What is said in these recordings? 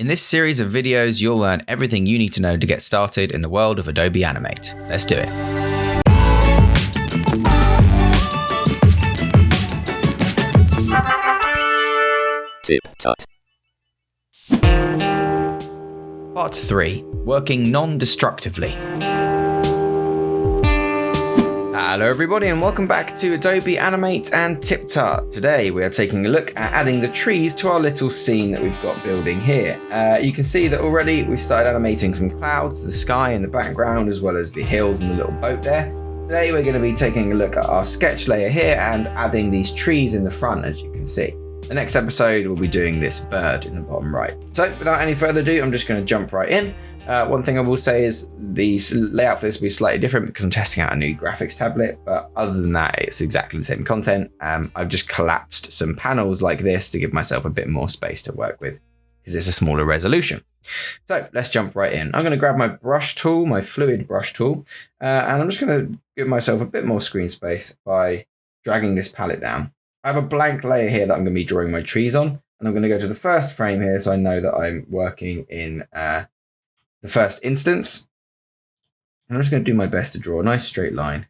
In this series of videos, you'll learn everything you need to know to get started in the world of Adobe Animate. Let's do it. TipTut. Part 3. Working non-destructively. Hello everybody and welcome back to Adobe Animate and TipTut. Today we are taking a look at adding the trees to our little scene that we've got building here. You can see that already we started animating some clouds, the sky in the background, as well as the hills and the little boat there. Today we're going to be taking a look at our sketch layer here and adding these trees in the front, as you can see. The next episode we'll be doing this bird in the bottom right. So without any further ado, I'm just going to jump right in. One thing I will say is the layout for this will be slightly different because I'm testing out a new graphics tablet, but other than that, it's exactly the same content. I've just collapsed some panels like this to give myself a bit more space to work with because it's a smaller resolution. So let's jump right in. I'm going to grab my brush tool, my fluid brush tool, and I'm just going to give myself a bit more screen space by dragging this palette down. I have a blank layer here that I'm going to be drawing my trees on, and I'm going to go to the first frame here so I know that I'm working in the first instance. And I'm just going to do my best to draw a nice straight line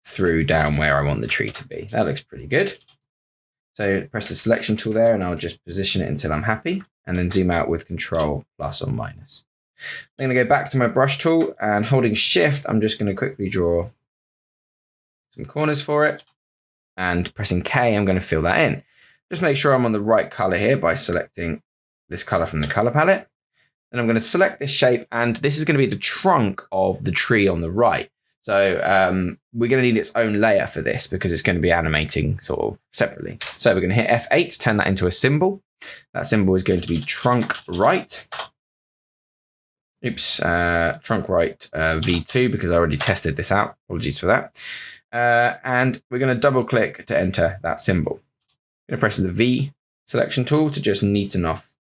through down where I want the tree to be. That looks pretty good. So press the selection tool there and I'll just position it until I'm happy and then zoom out with Control plus or minus. I'm going to go back to my brush tool and holding Shift, I'm just going to quickly draw some corners for it, and pressing K, I'm going to fill that in. Just make sure I'm on the right color here by selecting this color from the color palette. Then I'm going to select this shape, and this is going to be the trunk of the tree on the right. So we're going to need its own layer for this because it's going to be animating sort of separately. So we're going to hit F8 to turn that into a symbol. That symbol is going to be trunk right. Oops, trunk right V2 because I already tested this out. Apologies for that. And we're going to double click to enter that symbol. I'm going to press the V selection tool to just neaten off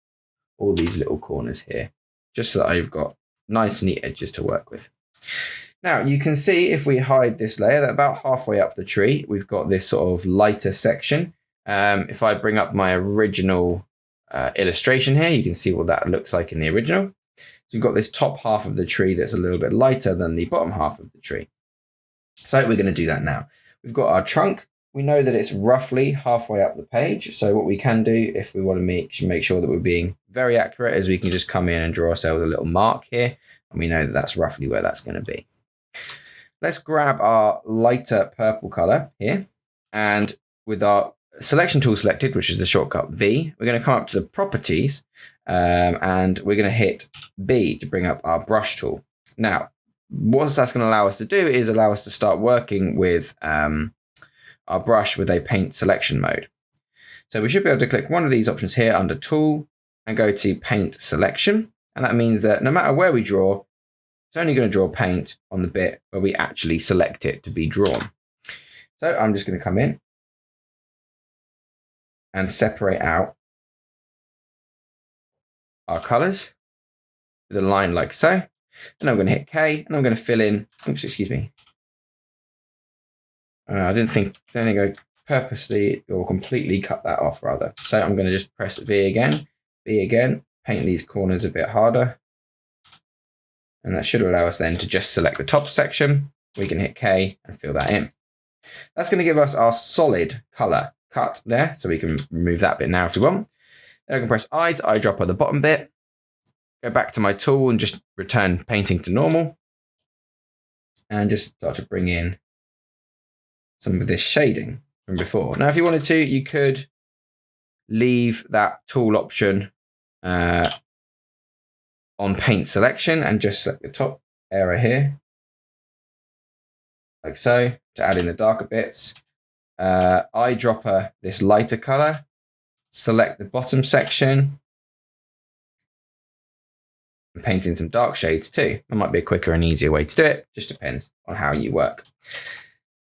all these little corners here, just so that I've got nice neat edges to work with. Now you can see if we hide this layer that about halfway up the tree, we've got this sort of lighter section. If I bring up my original illustration here, you can see what that looks like in the original. So you've got this top half of the tree that's a little bit lighter than the bottom half of the tree. So we're going to do that now. We've got our trunk. We know that it's roughly halfway up the page. So what we can do if we want to make sure that we're being very accurate is we can just come in and draw ourselves a little mark here. And we know that that's roughly where that's going to be. Let's grab our lighter purple color here. And with our selection tool selected, which is the shortcut V, we're going to come up to the properties and we're going to hit B to bring up our brush tool. Now, what that's going to allow us to do is allow us to start working with our brush with a paint selection mode. So we should be able to click one of these options here under tool and go to paint selection. And that means that no matter where we draw, it's only going to draw paint on the bit where we actually select it to be drawn. So I'm just going to come in and separate out our colors with a line like so. And I'm going to hit K and I'm going to fill in, oops, excuse me. I don't think I purposely or completely cut that off rather. So I'm going to just press V again, paint these corners a bit harder. And that should allow us then to just select the top section. We can hit K and fill that in. That's going to give us our solid color cut there. So we can remove that bit now if we want. Then I can press I to eyedropper the bottom bit. Go back to my tool and just return painting to normal. And just start to bring in some of this shading from before. Now, if you wanted to, you could leave that tool option on paint selection and just select the top area here, like so, to add in the darker bits. Eyedropper this lighter color, select the bottom section, and paint in some dark shades too. That might be a quicker and easier way to do it. Just depends on how you work.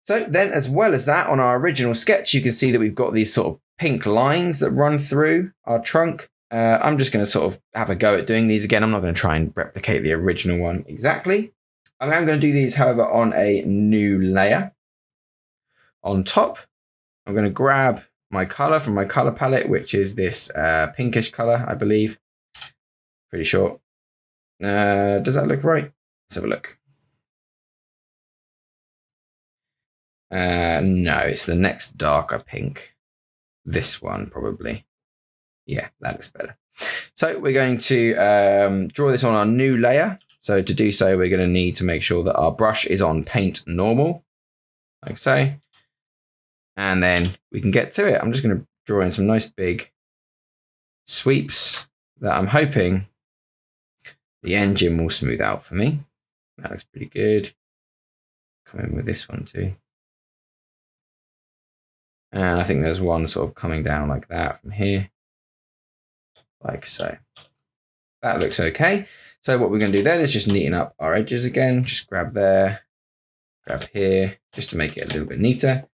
So then, as well as that, on our original sketch, you can see that we've got these sort of pink lines that run through our trunk. I'm just going to sort of have a go at doing these again. I'm not going to try and replicate the original one exactly. I'm going to do these, however, on a new layer. On top, I'm going to grab my color from my color palette, which is this pinkish color, I believe. Pretty sure. Does that look right? Let's have a look. No, it's the next darker pink. This one, probably. Yeah, that looks better. So we're going to draw this on our new layer. So to do so, we're going to need to make sure that our brush is on paint normal, like so. And then we can get to it. I'm just going to draw in some nice big sweeps that I'm hoping the engine will smooth out for me. That looks pretty good. Come in with this one too. And I think there's one sort of coming down like that from here. Like so. That looks okay. So what we're going to do then is just neaten up our edges again. Just grab there, grab here, just to make it a little bit neater.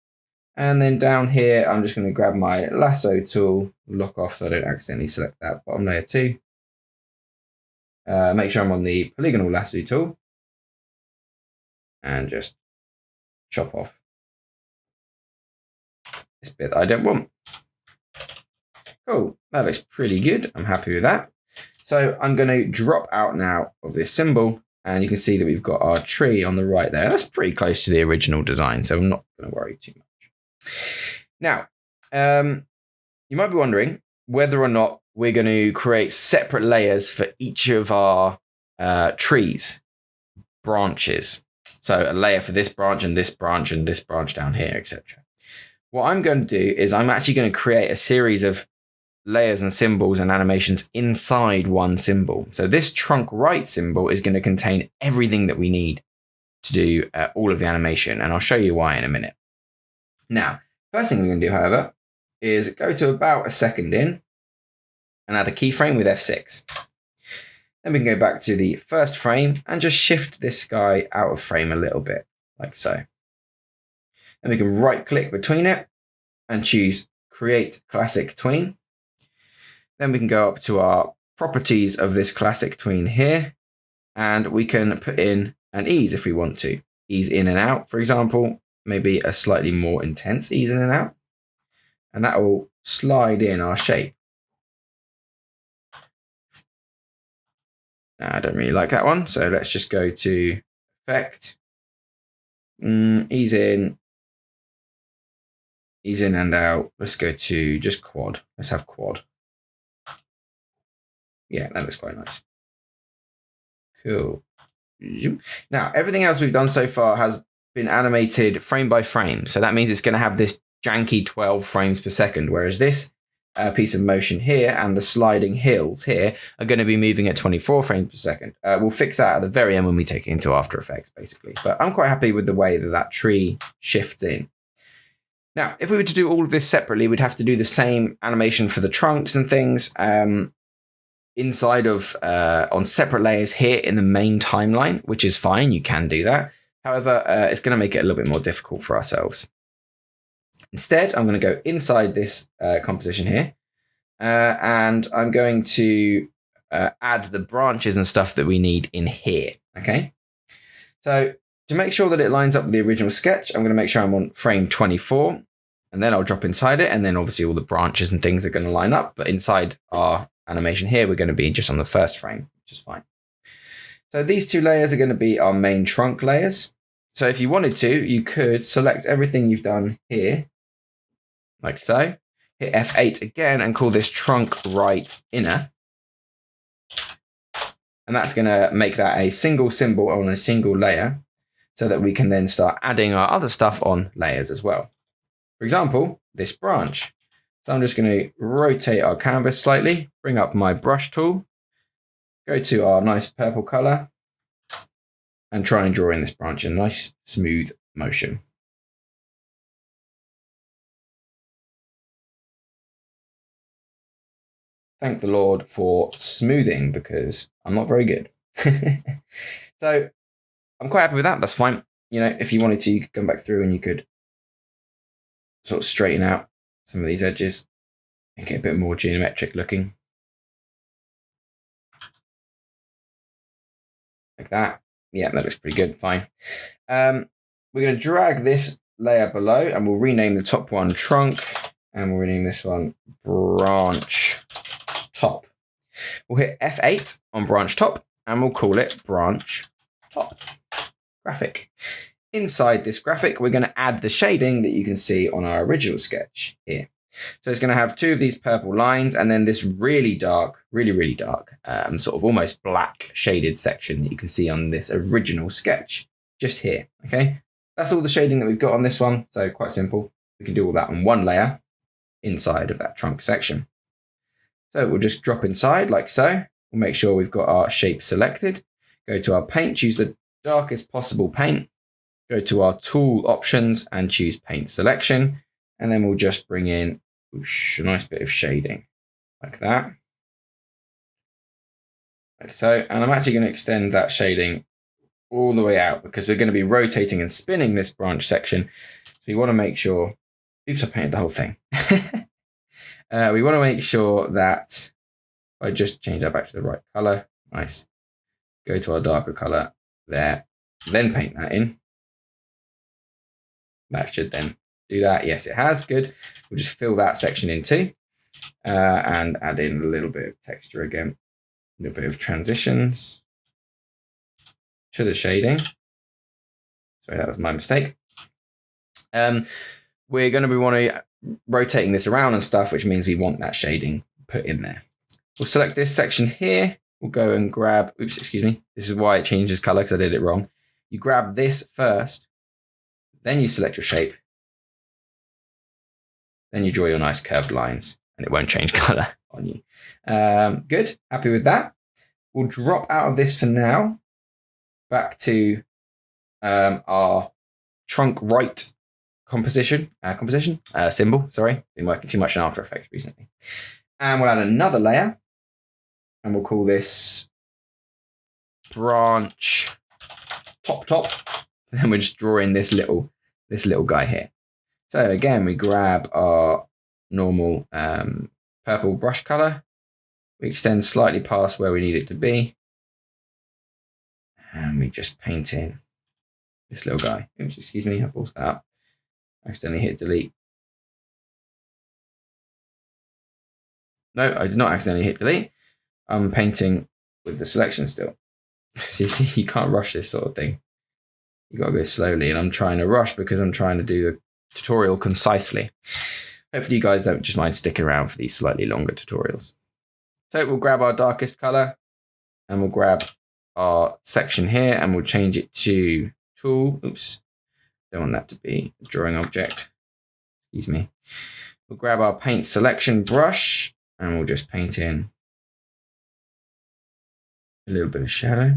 And then down here, I'm just going to grab my lasso tool, lock off so I don't accidentally select that bottom layer too. Make sure I'm on the polygonal lasso tool. And just chop off this bit that I don't want. Cool, that looks pretty good. I'm happy with that. So I'm going to drop out now of this symbol, and you can see that we've got our tree on the right there. That's pretty close to the original design, so I'm not going to worry too much. Now, you might be wondering whether or not we're going to create separate layers for each of our trees, branches. So a layer for this branch and this branch and this branch down here, etc. What I'm going to do is I'm actually going to create a series of layers and symbols and animations inside one symbol. So this trunk right symbol is going to contain everything that we need to do all of the animation, and I'll show you why in a minute. Now, first thing we're going to do, however, is go to about a second in and add a keyframe with F6. Then we can go back to the first frame and just shift this guy out of frame a little bit, like so. And we can right click between it and choose Create Classic Tween. Then we can go up to our properties of this classic tween here, and we can put in an ease if we want to. Ease in and out, for example, maybe a slightly more intense ease in and out. And that will slide in our shape. I don't really like that one, so let's just go to Effect, ease in and out. Let's go to just quad. Let's have quad. Yeah, that looks quite nice. Cool. Now, everything else we've done so far has been animated frame by frame. So that means it's going to have this janky 12 frames per second, whereas this piece of motion here and the sliding hills here are going to be moving at 24 frames per second. We'll fix that at the very end when we take it into After Effects, basically. But I'm quite happy with the way that that tree shifts in. Now, if we were to do all of this separately, we'd have to do the same animation for the trunks and things. Inside of on separate layers here in the main timeline, which is fine, you can do that. However, it's going to make it a little bit more difficult for ourselves. Instead, I'm going to go inside this composition here, and I'm going to add the branches and stuff that we need in here. Okay, so to make sure that it lines up with the original sketch, I'm going to make sure I'm on frame 24, and then I'll drop inside it, and then obviously all the branches and things are going to line up. But inside our animation here, we're going to be just on the first frame, which is fine. So these two layers are going to be our main trunk layers. So if you wanted to, you could select everything you've done here, like so. Hit F8 again and call this trunk right inner. And that's going to make that a single symbol on a single layer so that we can then start adding our other stuff on layers as well. For example, this branch. So I'm just going to rotate our canvas slightly, bring up my brush tool, go to our nice purple color, and try and draw in this branch in a nice smooth motion. Thank the Lord for smoothing, because I'm not very good. So I'm quite happy with that. That's fine. You know, if you wanted to, you could come back through and you could sort of straighten out some of these edges, make it a bit more geometric looking. Like that. Yeah, that looks pretty good. Fine. We're going to drag this layer below and we'll rename the top one trunk. and we'll rename this one branch top. We'll hit F8 on branch top, and we'll call it branch top graphic. Inside this graphic, we're going to add the shading that you can see on our original sketch here. So it's going to have two of these purple lines and then this really dark, really dark, sort of almost black shaded section that you can see on this original sketch just here. Okay, that's all the shading that we've got on this one. So quite simple. We can do all that on one layer inside of that trunk section. So we'll just drop inside like so. We'll make sure we've got our shape selected. Go to our paint, choose the darkest possible paint. Go to our tool options and choose paint selection. And then we'll just bring in a nice bit of shading like that. Like so. And I'm actually going to extend that shading all the way out because we're going to be rotating and spinning this branch section. So we want to make sure, oops, I painted the whole thing. We want to make sure that if I just change that back to the right color, nice. Go to our darker color there, then paint that in. That should then do that. Yes, it has. Good. We'll just fill that section in too and add in a little bit of texture again, a little bit of transitions to the shading. Sorry, that was my mistake. We're going to be rotating this around and stuff, which means we want that shading put in there. We'll select this section here. We'll go and grab, oops, excuse me. This is why it changes color because I did it wrong. You grab this first, then you select your shape. Then you draw your nice curved lines and it won't change color on you. Good, happy with that. We'll drop out of this for now, back to our trunk right symbol, sorry. Been working too much in After Effects recently. And we'll add another layer and we'll call this branch top. And then we're just drawing this little guy here. So again, we grab our normal purple brush color. We extend slightly past where we need it to be. And we just paint in this little guy. Oops, excuse me, I paused that up. Accidentally hit delete. No, I did not accidentally hit delete. I'm painting with the selection still. See, you can't rush this sort of thing. You got to go slowly, and I'm trying to rush because I'm trying to do the tutorial concisely. Hopefully you guys don't just mind sticking around for these slightly longer tutorials. So we'll grab our darkest color and we'll grab our section here and we'll change it to tool. Oops, don't want that to be a drawing object. Excuse me. We'll grab our paint selection brush and we'll just paint in a little bit of shadow.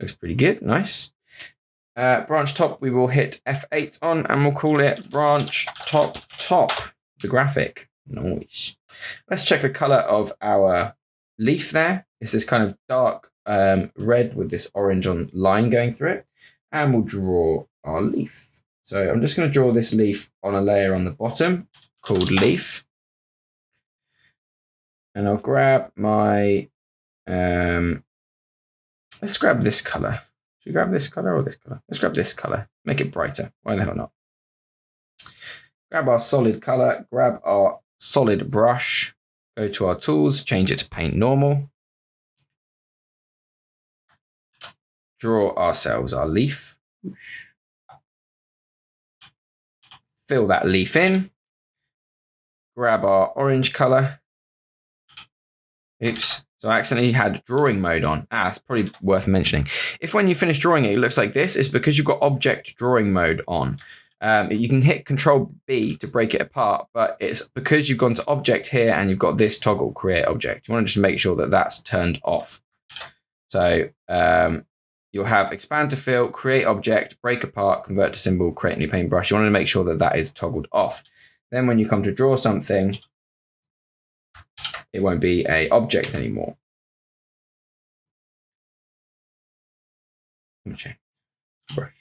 Looks pretty good, nice. Branch top, we will hit F8 on and we'll call it branch top, the graphic. Nice. Let's check the color of our leaf there. It's this kind of dark red with this orange on line going through it. And we'll draw our leaf. So I'm just going to draw this leaf on a layer on the bottom called leaf. And I'll grab my, let's grab this color. Should we grab this color or this color? Let's grab this color. Make it brighter. Why the hell not? Grab our solid color. Grab our solid brush. Go to our tools. Change it to paint normal. Draw ourselves our leaf. Fill that leaf in. Grab our orange color. Oops. So I accidentally had drawing mode on. It's probably worth mentioning. If when you finish drawing it, it looks like this, it's because you've got object drawing mode on. You can hit Control B to break it apart, but it's because you've gone to object here and you've got this toggle create object. You want to just make sure that that's turned off. So you'll have expand to fill, create object, break apart, convert to symbol, create new paintbrush. You want to make sure that that is toggled off. Then when you come to draw something, it won't be an object anymore. Okay. Brush.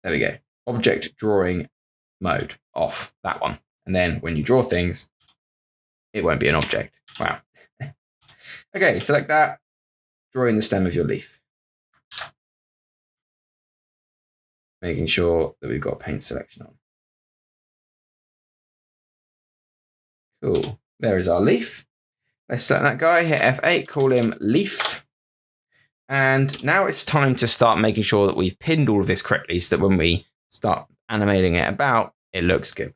There we go. Object drawing mode off, that one. And then when you draw things, it won't be an object. Wow. Okay, select that, drawing the stem of your leaf. making sure that we've got paint selection on. Cool. There is our leaf. Let's select that guy, hit F8, call him leaf. And now it's time to start making sure that we've pinned all of this correctly so that when we start animating it about, it looks good.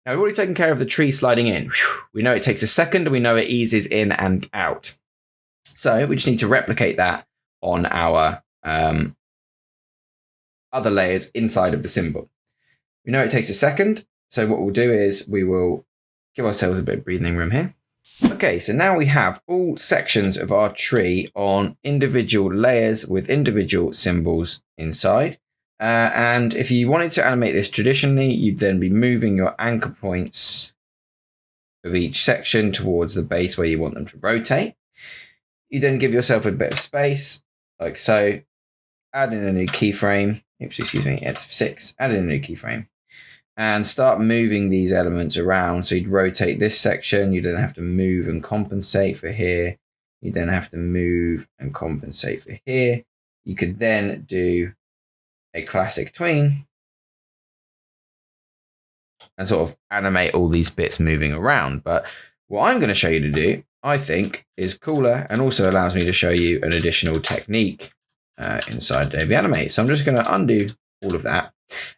Now, we've already taken care of the tree sliding in. We know it takes a second, and we know it eases in and out. So we just need to replicate that on our other layers inside of the symbol. We know it takes a second, so what we'll do is we will give ourselves a bit of breathing room here. Okay, so now we have all sections of our tree on individual layers with individual symbols inside. And if you wanted to animate this traditionally, you'd then be moving your anchor points of each section towards the base where you want them to rotate. You then give yourself a bit of space, like so. Add in a new keyframe. Oops, excuse me, F6. Add in a new keyframe. And start moving these elements around. So you'd rotate this section. You then have to move and compensate for here. You then have to move and compensate for here. You could then do a classic tween and sort of animate all these bits moving around. But what I'm going to show you to do, I think, is cooler and also allows me to show you an additional technique inside Adobe Animate. So I'm just going to undo all of that.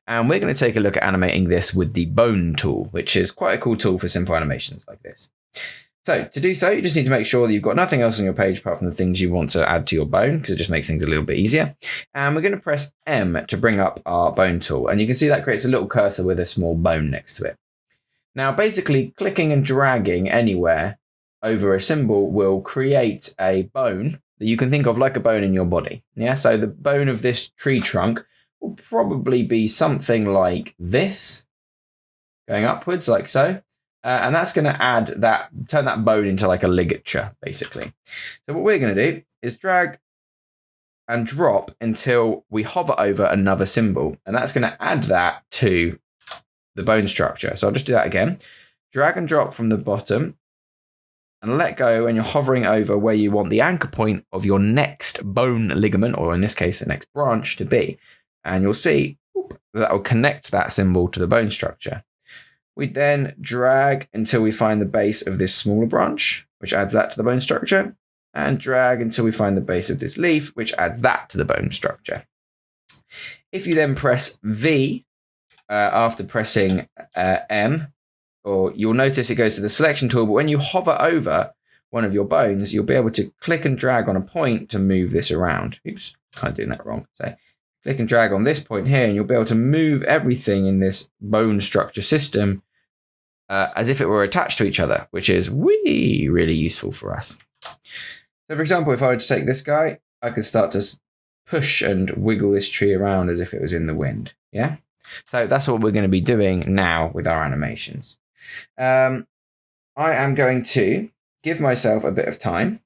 And we're going to take a look at animating this with the Bone tool, which is quite a cool tool for simple animations like this. So to do so, you just need to make sure that you've got nothing else on your page apart from the things you want to add to your bone, because it just makes things a little bit easier. And we're going to press M to bring up our bone tool. And you can see that creates a little cursor with a small bone next to it. Now, basically, clicking and dragging anywhere over a symbol will create a bone that you can think of like a bone in your body. Yeah, so the bone of this tree trunk will probably be something like this, going upwards like so. And that's going to turn that bone into like a ligature, basically. So what we're going to do is drag and drop until we hover over another symbol. And that's going to add that to the bone structure. So I'll just do that again. Drag and drop from the bottom and let go when you're hovering over where you want the anchor point of your next bone ligament, or in this case, the next branch to be. And you'll see that will connect that symbol to the bone structure. We then drag until we find the base of this smaller branch, which adds that to the bone structure, and drag until we find the base of this leaf, which adds that to the bone structure. If you then press V after pressing M, or you'll notice it goes to the selection tool, but when you hover over one of your bones, you'll be able to click and drag on a point to move this around. Oops, kind of doing that wrong. So click and drag on this point here, and you'll be able to move everything in this bone structure system as if it were attached to each other, which is really useful for us. So for example, if I were to take this guy, I could start to push and wiggle this tree around as if it was in the wind. Yeah. So that's what we're going to be doing now with our animations. I am going to give myself a bit of time.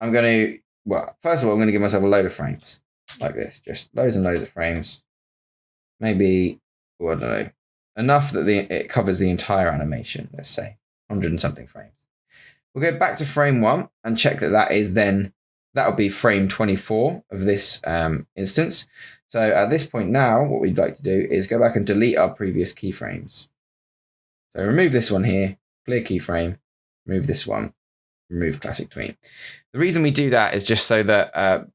I'm going to, well, first of all, I'm going to give myself a load of frames like this, just loads and loads of frames. Maybe, well, I don't know, enough that it covers the entire animation, let's say 100 and something frames. We'll go back to frame 1 and check that'll be frame 24 of this instance. So at this point now, what we'd like to do is go back and delete our previous keyframes. So remove this one here, clear keyframe, remove this one, remove classic tween. The reason we do that is just so that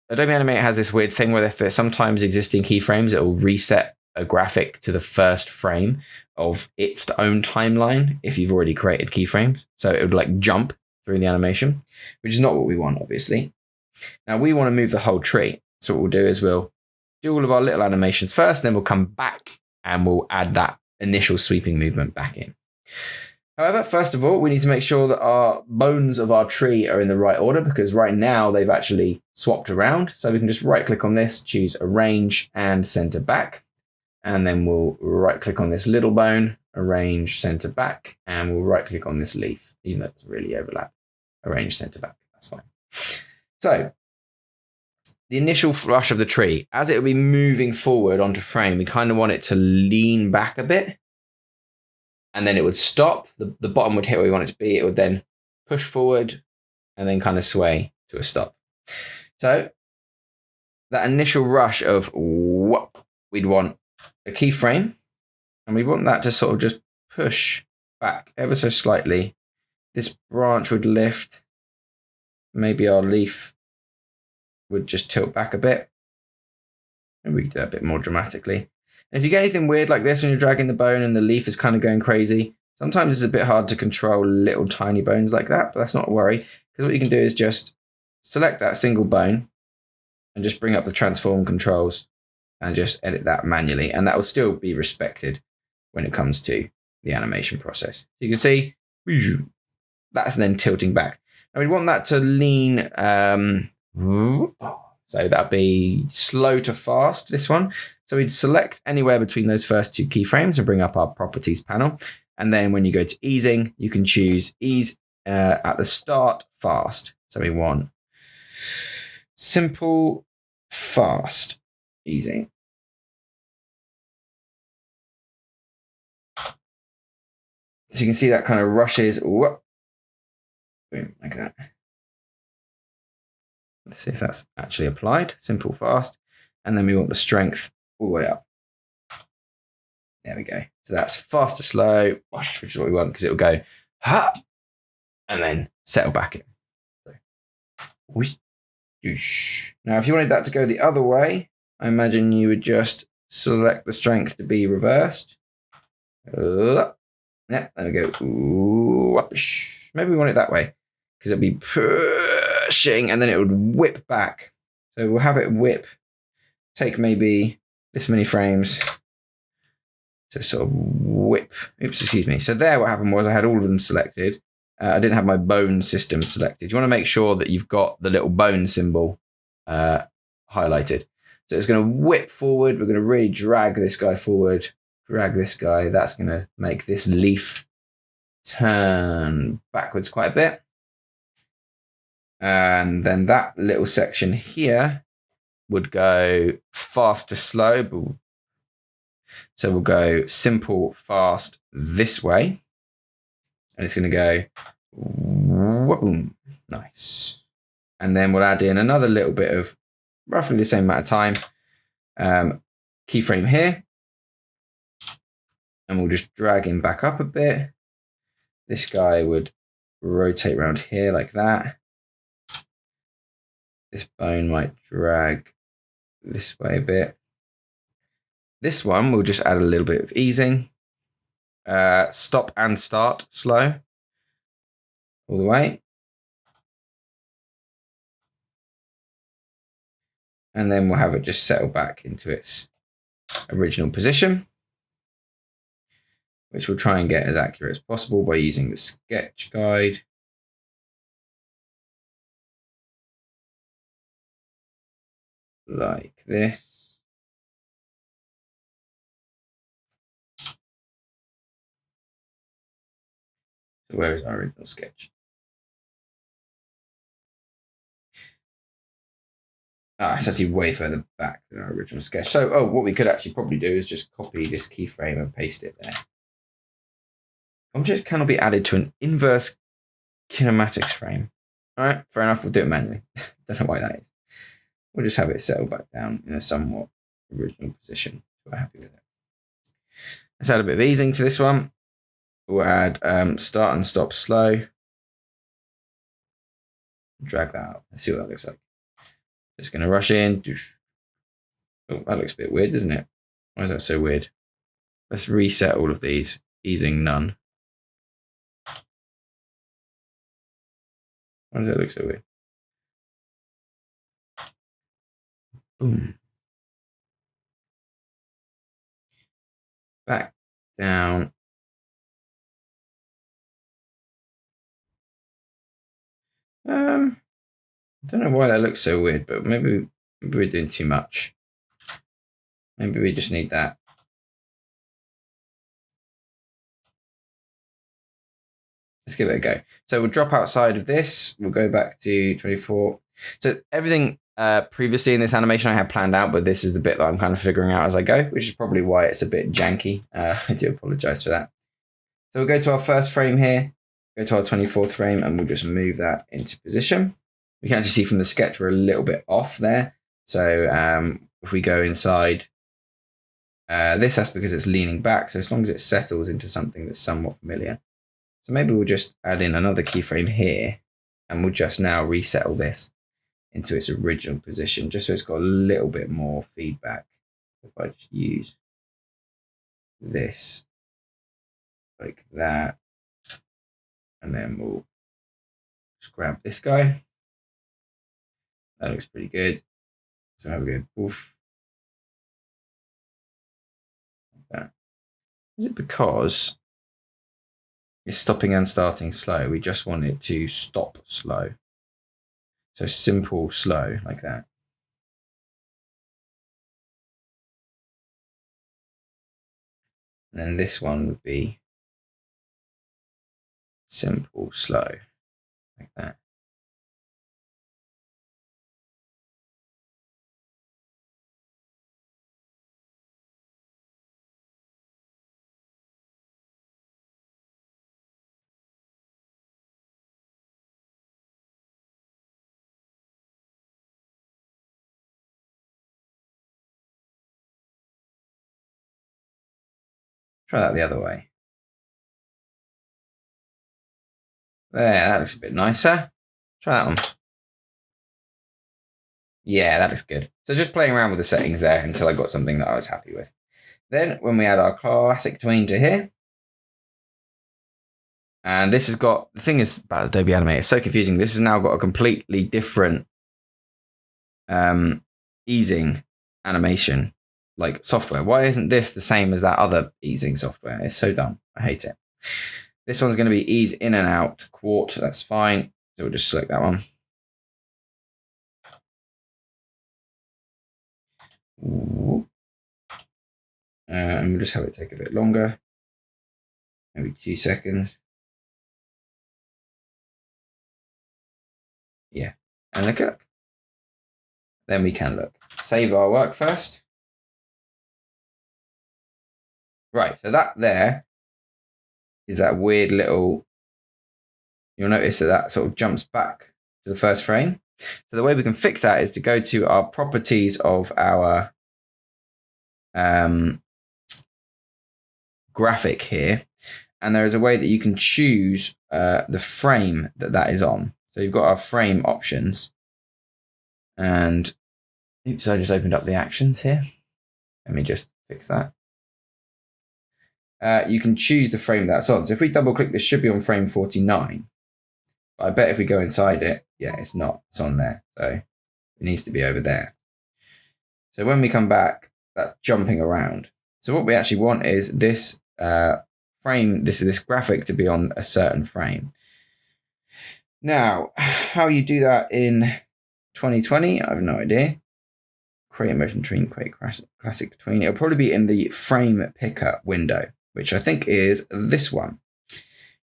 Adobe Animate has this weird thing where if there's sometimes existing keyframes, it will reset a graphic to the first frame of its own timeline if you've already created keyframes. So it would like jump through the animation, which is not what we want, obviously. Now we want to move the whole tree. So what we'll do is we'll do all of our little animations first, then we'll come back and we'll add that initial sweeping movement back in. However, first of all, we need to make sure that our bones of our tree are in the right order, because right now they've actually swapped around. So we can just right click on this, choose arrange and center back. And then we'll right click on this little bone, arrange center back, and we'll right click on this leaf, even though it's really overlap, arrange center back. That's fine. So the initial rush of the tree, as it will be moving forward onto frame, we kind of want it to lean back a bit. And then it would stop. The bottom would hit where we want it to be. It would then push forward and then kind of sway to a stop. So that initial rush of whoop we'd want a keyframe, and we want that to sort of just push back ever so slightly. This branch would lift. Maybe our leaf would just tilt back a bit. And we could do that a bit more dramatically. And if you get anything weird like this when you're dragging the bone and the leaf is kind of going crazy, sometimes it's a bit hard to control little tiny bones like that, but that's not a worry, because what you can do is just select that single bone and just bring up the transform controls and just edit that manually, and that will still be respected when it comes to the animation process. You can see that's then tilting back. And we want that to lean, so that'd be slow to fast, this one. So we'd select anywhere between those first two keyframes and bring up our properties panel. And then when you go to easing, you can choose ease at the start fast. So we want simple, fast, easing. So you can see that kind of rushes. Boom, like that. Let's see if that's actually applied. Simple, fast. And then we want the strength all the way up. There we go. So that's fast to slow, which is what we want, because it will go, ha, and then settle back in. So, now, if you wanted that to go the other way, I imagine you would just select the strength to be reversed. Yeah, there we go. Maybe we want it that way, because it'll be pushing, and then it would whip back. So we'll have it whip, take maybe this many frames to sort of whip. Oops, excuse me. So there, what happened was I had all of them selected. I didn't have my bone system selected. You want to make sure that you've got the little bone symbol highlighted. So it's going to whip forward. We're going to really drag this guy forward, drag this guy. That's going to make this leaf turn backwards quite a bit. And then that little section here would go fast to slow. So we'll go simple, fast this way. And it's going to go, boom, nice. And then we'll add in another little bit of roughly the same amount of time. Keyframe here. And we'll just drag him back up a bit. This guy would rotate around here like that. This bone might drag this way a bit. This one, we'll just add a little bit of easing. Stop and start slow. All the way. And then we'll have it just settle back into its original position, which we'll try and get as accurate as possible by using the sketch guide. Like this. So where is our original sketch? It's actually way further back than our original sketch. So, what we could actually probably do is just copy this keyframe and paste it there. Objects cannot be added to an inverse kinematics frame. All right, fair enough. We'll do it manually. Don't know why that is. We'll just have it settle back down in a somewhat original position. We're happy with it. Let's add a bit of easing to this one. We'll add start and stop slow. Drag that out. Let's see what that looks like. Just going to rush in. Oh, that looks a bit weird, doesn't it? Why is that so weird? Let's reset all of these. Easing none. Why does that look so weird? Boom. Back down. I don't know why that looks so weird, but maybe we're doing too much. Maybe we just need that. Let's give it a go. So we'll drop outside of this. We'll go back to 24. So everything previously in this animation I had planned out, but this is the bit that I'm kind of figuring out as I go, which is probably why it's a bit janky. I do apologize for that. So we'll go to our first frame here, go to our 24th frame, and we'll just move that into position. We can actually see from the sketch we're a little bit off there. So if we go inside This that's because it's leaning back. So as long as it settles into something that's somewhat familiar. So maybe we'll just add in another keyframe here, and we'll just now resettle this into its original position, just so it's got a little bit more feedback. If I just use this like that, and then we'll just grab this guy. That looks pretty good. So have a good poof. Like that. Is it because it's stopping and starting slow? We just want it to stop slow. So simple, slow, like that. And then this one would be simple, slow, like that. Try that the other way. There, that looks a bit nicer. Try that one. Yeah, that looks good. So just playing around with the settings there until I got something that I was happy with. Then when we add our classic tween to here, and this has got, the thing is about Adobe Animate, it's so confusing. This has now got a completely different easing animation, like software. Why isn't this the same as that other easing software? It's so dumb. I hate it. This one's going to be ease in and out, quart. That's fine. So we'll just select that one. And we'll just have it take a bit longer. Maybe 2 seconds. Yeah. And look up. Then we can look. Save our work first. Right. So that there is that weird little, you'll notice that that sort of jumps back to the first frame. So the way we can fix that is to go to our properties of our graphic here. And there is a way that you can choose the frame that that is on. So you've got our frame options. And oops, I just opened up the actions here. Let me just fix that. You can choose the frame that's on. So if we double click, this should be on frame 49. But I bet if we go inside it, yeah, it's not. It's on there. So it needs to be over there. So when we come back, that's jumping around. So what we actually want is this frame, this graphic to be on a certain frame. Now, how you do that in 2020, I have no idea. Create motion tween, create classic tween. It'll probably be in the frame picker window, which I think is this one.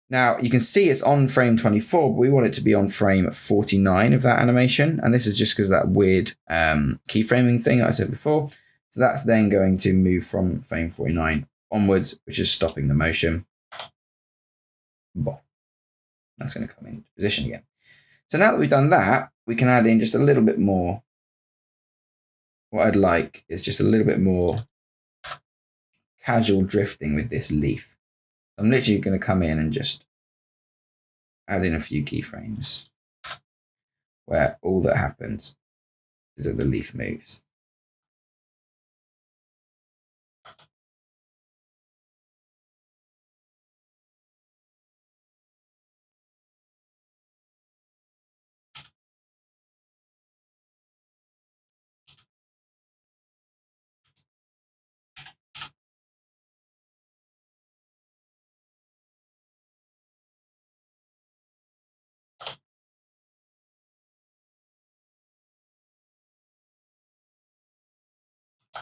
Now, you can see it's on frame 24, but we want it to be on frame 49 of that animation. And this is just because of that weird keyframing thing I said before. So that's then going to move from frame 49 onwards, which is stopping the motion. That's going to come into position again. So now that we've done that, we can add in just a little bit more. What I'd like is just a little bit more casual drifting with this leaf. I'm literally going to come in and just add in a few keyframes where all that happens is that the leaf moves.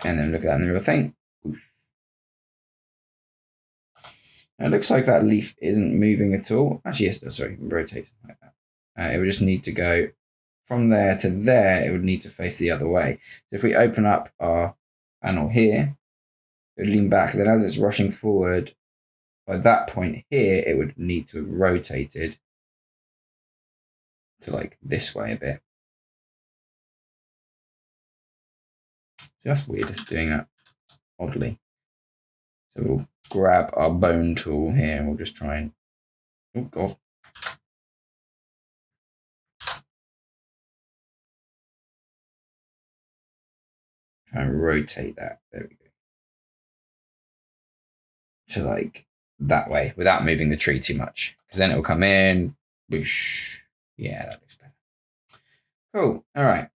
And then look at that and thing. Now it looks like that leaf isn't moving at all. Actually, yes, sorry, rotate like that. It would just need to go from there to there. It would need to face the other way. So if we open up our panel here, it would lean back. Then as it's rushing forward, by that point here, it would need to have rotated to like this way a bit. So that's weird, it's doing that oddly. So we'll grab our bone tool here and we'll just try and, oh God. Try and rotate that. There we go. To like that way without moving the tree too much, because then it'll come in. Whoosh. Yeah, that looks better. Cool. All right.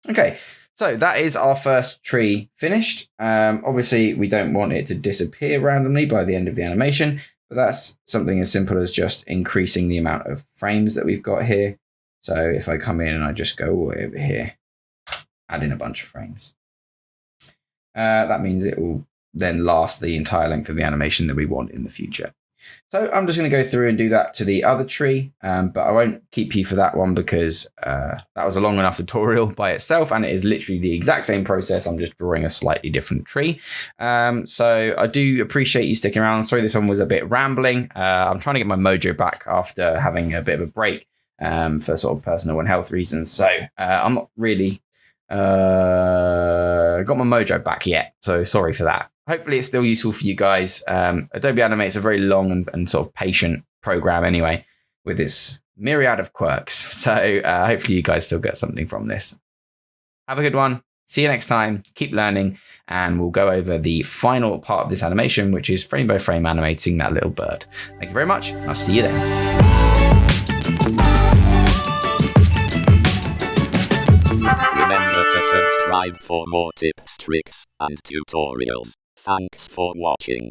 Okay, so that is our first tree finished. Obviously, we don't want it to disappear randomly by the end of the animation, but that's something as simple as just increasing the amount of frames that we've got here. So if I come in and I just go all the way over here, add in a bunch of frames. That means it will then last the entire length of the animation that we want in the future. So I'm just going to go through and do that to the other tree, but I won't keep you for that one because that was a long enough tutorial by itself, and it is literally the exact same process. I'm just drawing a slightly different tree. So I do appreciate you sticking around. Sorry, this one was a bit rambling. I'm trying to get my mojo back after having a bit of a break for sort of personal and health reasons. So I'm not really got my mojo back yet. So sorry for that. Hopefully it's still useful for you guys. Adobe Animate is a very long and sort of patient program anyway, with its myriad of quirks. So hopefully you guys still get something from this. Have a good one. See you next time. Keep learning, and we'll go over the final part of this animation, which is frame by frame animating that little bird. Thank you very much. I'll see you then. Remember to subscribe for more tips, tricks, and tutorials. Thanks for watching.